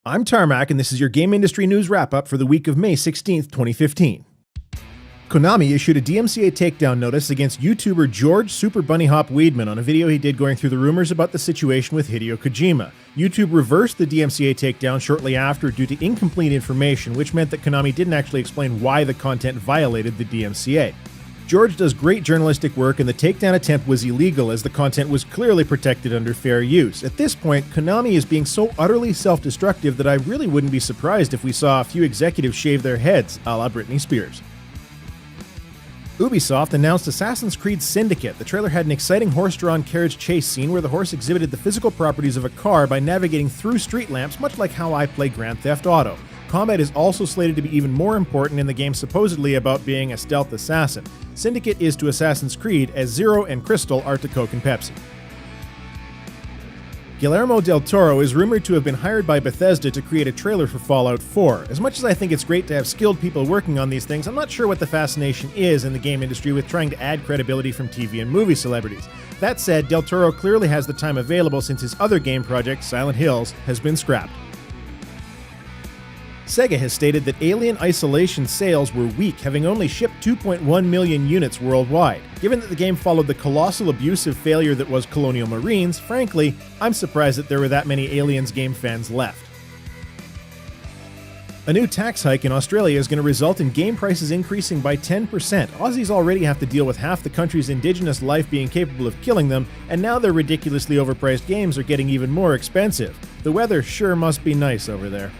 I'm Tarmack, and this is your game industry news wrap-up for the week of May 16th, 2015. Konami issued a DMCA takedown notice against YouTuber George Superbunnyhop Weidman on a video he did going through the rumors about the situation with Hideo Kojima. YouTube reversed the DMCA takedown shortly after due to incomplete information, which meant that Konami didn't actually explain why the content violated the DMCA. George does great journalistic work, and the takedown attempt was illegal as the content was clearly protected under fair use. At this point, Konami is being so utterly self-destructive that I really wouldn't be surprised if we saw a few executives shave their heads, a la Britney Spears. Ubisoft announced Assassin's Creed Syndicate. The trailer had an exciting horse-drawn carriage chase scene where the horse exhibited the physical properties of a car by navigating through street lamps, much like how I play Grand Theft Auto. Combat is also slated to be even more important in the game, supposedly about being a stealth assassin. Syndicate is to Assassin's Creed as Zero and Crystal are to Coke and Pepsi. Guillermo del Toro is rumored to have been hired by Bethesda to create a trailer for Fallout 4. As much as I think it's great to have skilled people working on these things, I'm not sure what the fascination is in the game industry with trying to add credibility from TV and movie celebrities. That said, del Toro clearly has the time available since his other game project, Silent Hills, has been scrapped. Sega has stated that Alien Isolation sales were weak, having only shipped 2.1 million units worldwide. Given that the game followed the colossal abusive failure that was Colonial Marines, frankly, I'm surprised that there were that many Aliens game fans left. A new tax hike in Australia is going to result in game prices increasing by 10%. Aussies already have to deal with half the country's indigenous life being capable of killing them, and now their ridiculously overpriced games are getting even more expensive. The weather sure must be nice over there.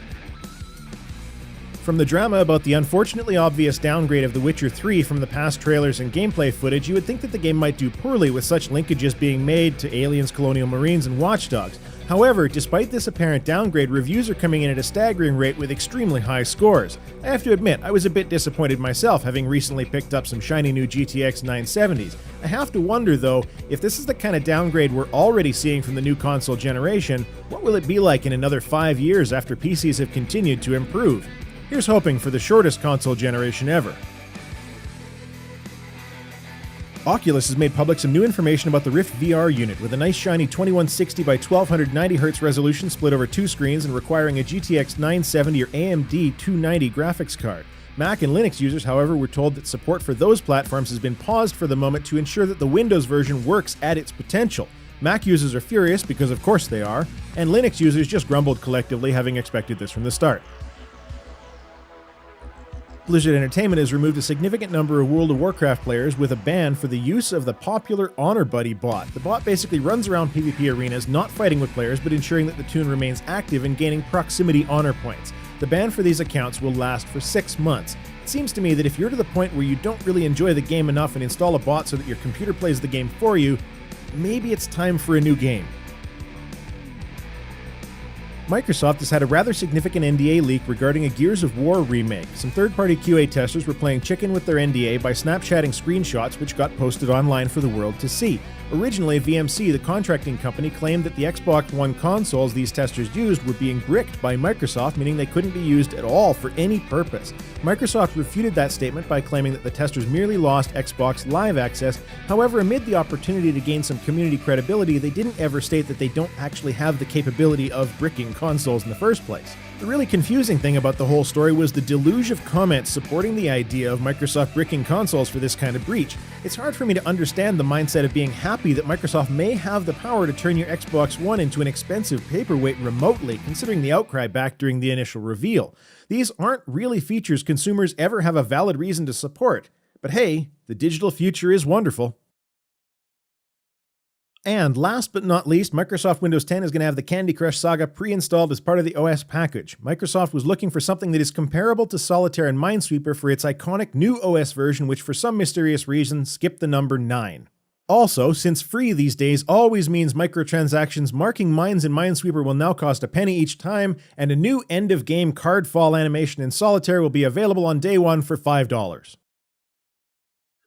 From the drama about the unfortunately obvious downgrade of The Witcher 3 from the past trailers and gameplay footage, you would think that the game might do poorly with such linkages being made to Aliens, Colonial Marines, and Watch Dogs. However, despite this apparent downgrade, reviews are coming in at a staggering rate with extremely high scores. I have to admit, I was a bit disappointed myself, having recently picked up some shiny new GTX 970s. I have to wonder, though, if this is the kind of downgrade we're already seeing from the new console generation, what will it be like in another 5 years after PCs have continued to improve? Here's hoping for the shortest console generation ever. Oculus has made public some new information about the Rift VR unit, with a nice shiny 2160 by 1290Hz resolution split over 2 screens and requiring a GTX 970 or AMD 290 graphics card. Mac and Linux users, however, were told that support for those platforms has been paused for the moment to ensure that the Windows version works at its potential. Mac users are furious, because of course they are, and Linux users just grumbled collectively, having expected this from the start. Blizzard Entertainment has removed a significant number of World of Warcraft players with a ban for the use of the popular Honor Buddy bot. The bot basically runs around PvP arenas, not fighting with players, but ensuring that the toon remains active and gaining proximity honor points. The ban for these accounts will last for 6 months. It seems to me that if you're to the point where you don't really enjoy the game enough and install a bot so that your computer plays the game for you, maybe it's time for a new game. Microsoft has had a rather significant NDA leak regarding a Gears of War remake. Some third-party QA testers were playing chicken with their NDA by snapchatting screenshots which got posted online for the world to see. Originally, VMC, the contracting company, claimed that the Xbox One consoles these testers used were being bricked by Microsoft, meaning they couldn't be used at all for any purpose. Microsoft refuted that statement by claiming that the testers merely lost Xbox Live access. However, amid the opportunity to gain some community credibility, they didn't ever state that they don't actually have the capability of bricking consoles in the first place. The really confusing thing about the whole story was the deluge of comments supporting the idea of Microsoft bricking consoles for this kind of breach. It's hard for me to understand the mindset of being happy that Microsoft may have the power to turn your Xbox One into an expensive paperweight remotely, considering the outcry back during the initial reveal. These aren't really features consumers ever have a valid reason to support. But hey, the digital future is wonderful. And last but not least, Microsoft Windows 10 is going to have the Candy Crush Saga pre-installed as part of the OS package. Microsoft was looking for something that is comparable to Solitaire and Minesweeper for its iconic new OS version, which for some mysterious reason skipped the number 9. Also, since free these days always means microtransactions, marking mines in Minesweeper will now cost a penny each time, and a new end-of-game card fall animation in Solitaire will be available on day one for $5.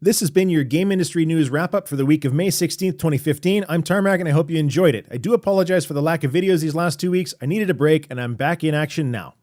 This has been your game industry news wrap-up for the week of May 16th, 2015. I'm Tarmack, and I hope you enjoyed it. I do apologize for the lack of videos these last 2 weeks. I needed a break, and I'm back in action now.